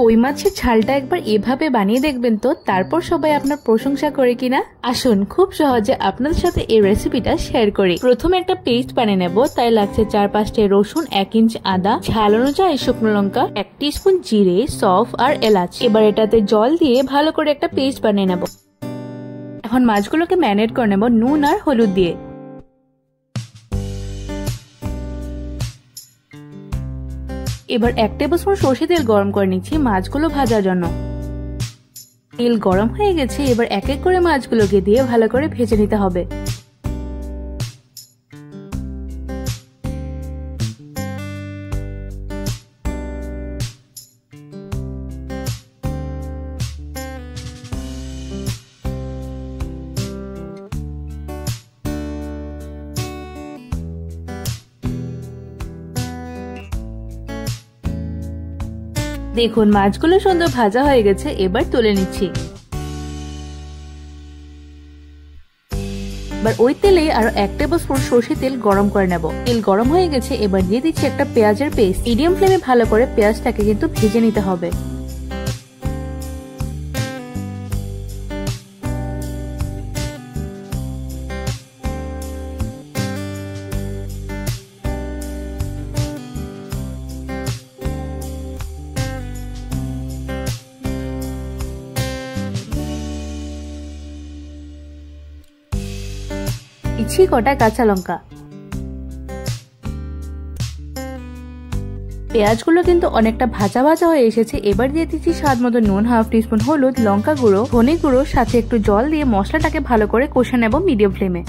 কই মাছের ঝালটা একবার এভাবে বানিয়ে দেখবেন তো, তারপর সবাই আপনার প্রশংসা করে কিনা। আসুন খুব সহজে আপনাদের সাথে এই রেসিপিটা শেয়ার করি। প্রথমে একটা পেস্ট বানিয়ে নেব, তাই লাগছে 4-5টা রসুন, 1 ইঞ্চ আদা, ঝাল অনুযায়ী শুকনো লঙ্কা, 1 টিস্পুন জিরে, সফ আর এলাচ। এবার এটাতে জল দিয়ে ভালো করে একটা পেস্ট বানিয়ে নেব। এখন মাছগুলোকে ম্যারিনেট করে নেব নুন আর হলুদ দিয়ে। এবার 1 টেবিলস্পুন সরষে তেল গরম করে নিচ্ছি মাছগুলো ভাজার জন্য। তেল গরম হয়ে গেছে, এবার এক এক করে মাছগুলোকে দিয়ে ভালো করে ভেজে নিতে হবে। দেখুন মাছগুলো সুন্দর ভাজা হয়ে গেছে, এবার তুলে নিচ্ছি। এবার ওই তেলে আরো 1 টেবিলস্পুন সরষে তেল গরম করে নেব। তেল গরম হয়ে গেছে, এবার দিয়ে দিচ্ছি একটা পেঁয়াজের পেস্ট। মিডিয়াম ফ্লেমে ভালো করে পেঁয়াজটাকে কিন্তু ভেজে নিতে হবে। দিচ্ছি কটা কাঁচা লঙ্কা। পেঁয়াজগুলো কিন্তু অনেকটা ভাজা ভাজা হয়ে এসেছে, এবার দিয়ে দিচ্ছি স্বাদ মতো নুন, 1/2 টিস্পুন হলুদ, লঙ্কা গুঁড়ো, ধনে গুঁড়ো, সাথে একটু জল দিয়ে মশলাটাকে ভালো করে কষে নেব মিডিয়াম ফ্লেমে।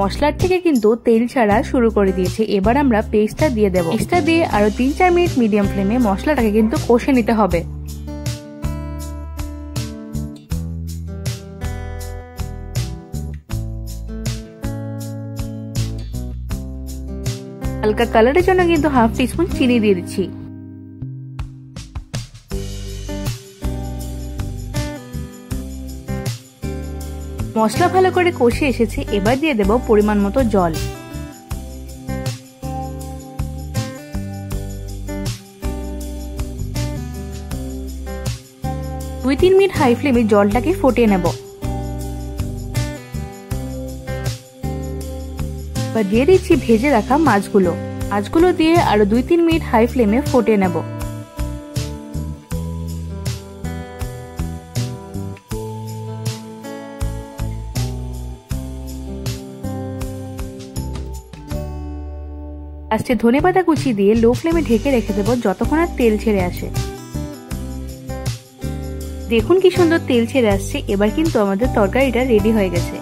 মশলার থেকে কিন্তু তেল ছাড়া শুরু করে দিয়েছে। এবার আমরা পেস্টটা দিয়ে দেব। পেস্টটা দিয়ে আরো 3-4 মিনিট মিডিয়াম ফ্লেমে মশলাটাকে কিন্তু কষে নিতে হবে। হালকা কালারের জন্য কিন্তু 1/2 টিস্পুন চিনি দিয়ে দিচ্ছি। মশলা ভালো করে কষে এসেছে, এবার দিয়ে দেব পরিমাণ মতো জল। দুই 3 মিনিট হাই ফ্লেমে জলটাকে ফুটিয়ে নেব। এবার দিয়ে দিচ্ছি ভেজে রাখা মাছগুলো দিয়ে আরো 2-3 মিনিট হাই ফ্লেমে ফুটিয়ে নেব। লাস্টে ধনেপাতা কুচি দিয়ে লো ফ্লেমে ঢেকে রেখে দেবো যতক্ষণ আর তেল ছেড়ে আসে। দেখুন কি সুন্দর তেল ছেড়ে আসছে, এবার কিন্তু আমাদের তরকারিটা রেডি হয়ে গেছে।